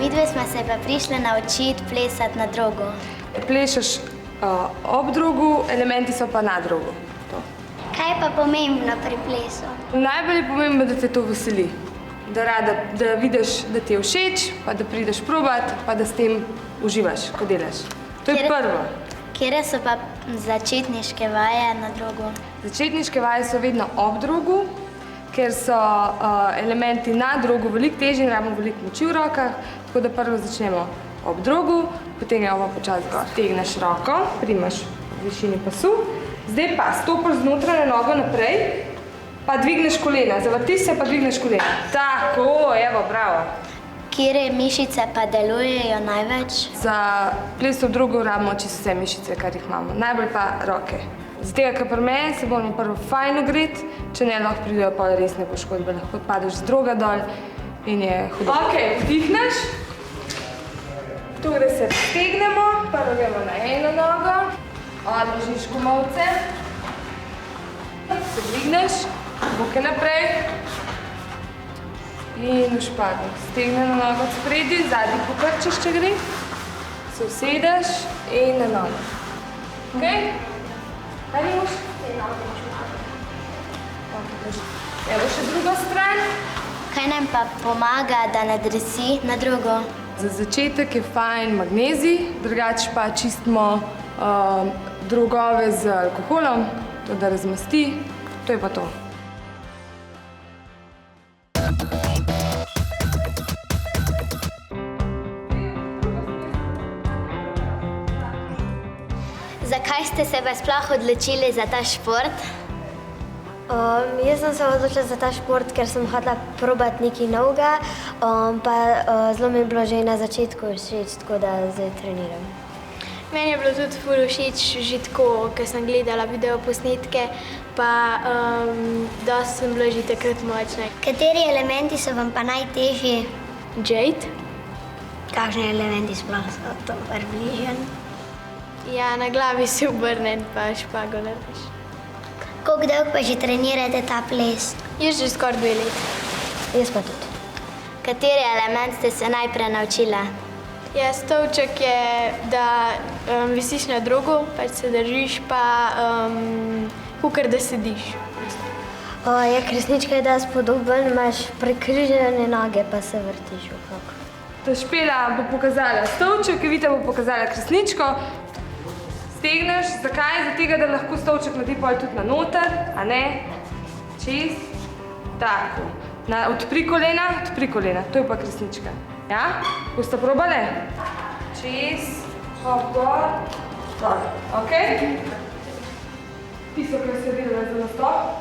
Midve smo se pa prišli naučiti plesati na drogu. Plešeš ob drogu, elementi so pa na drogu. Kaj je pa pomembno pri plesu? Najbolj je pomembno, da te to veseli. Da vidiš, da ti je všeč, pa da prideš probat, pa da s tem uživaš, ko delaš. To je prvo. Kje so pa začetniške vaje na drogu? Začetniške vaje so vedno ob drogu, ker so elementi na drogu veliko težji in rabimo veliko moči v rokah, tako da prvo začnemo ob drogu, potem gremo počasi gor. Tegneš roko, primaš v višini pasu, zdaj pa stopiš znotraj na nogo naprej, pa dvigneš kolena, zavrtiš se pa dvigneš kolena. Tako, evo, bravo. Kje mišice pa delujejo največ? Za ples v drogu rabimo čisto vse mišice, kar jih imamo, najbolj pa roke. Zato, ker pri meni se moramo prvo fajn ogreti, če ne lahko pridejo pa resne poškodbe, lahko padeš z droga dol in je hudo. Ok, vdihneš, tukaj se stegnemo, prvo gremo na eno nogo, odložiš komolce, se dvigneš, boke naprej in v špago. Stegneno nogo od spredi, zadnji pokrčiš, če gre, se usedeš in na nogo. Ok? Kaj imaš? Evo še druga stran. Kaj nam pa pomaga, da ne drsi na drogo? Za začetek je fajn magnezij, drugače pa čistimo drogove z alkoholom, to da razmasti, to je pa to. Zakaj ste se pa sploh odločili za ta šport? Jaz sem se odločila za ta šport, ker sem hotela probati nekaj novega, pa zelo mi je bilo že na začetku všeč, tako da zdaj treniram. Meni je bilo tudi ful všeč že tako, ker sem gledala videoposnetke, pa dosti sem bila že takrat močna. Kateri elementi so vam pa najtežji? Jade? Kakšni elementi sploh so to približen? Ja, na glavi se obrnem pa špago narediš. Koliko dolgo pa že trenirate ta ples? Jaz že skoraj 2 leti. Jaz pa tudi. Kateri element ste se najprej naučila? Ja, stolček je, da visiš na drogu, pač se držiš, pa kakor da sediš. Ja, kresnička je dosti podoben, imaš prekrižene noge, pa se vrtiš okrog. Špela bo pokazala stolček, Vita bo pokazala kresničko. Stegneš, zakaj? Zato, da lahko stolček naredi pol tudi na noter, a ne? Čez. Tako. Odpri kolena, to je pa kresnička. Ja? Boste probale? Čez, hop, gor, dol. Ok? Tisto, kar se delala za nastop.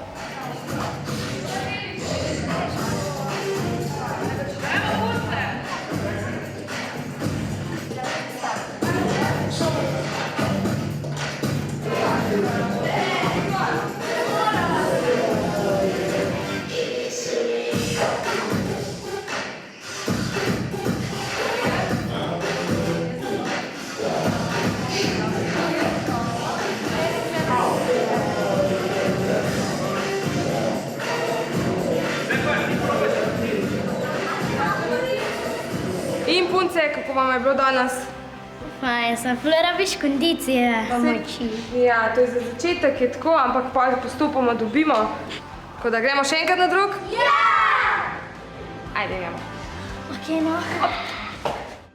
In punce, kako vam je bilo danes? Fajn, sem ful rabiš kondicije. Ja, to je za začetek, je tako, ampak pa postopoma dobimo. Tako da gremo še enkrat na drug? Ja! Ajde, gremo. Ok, no.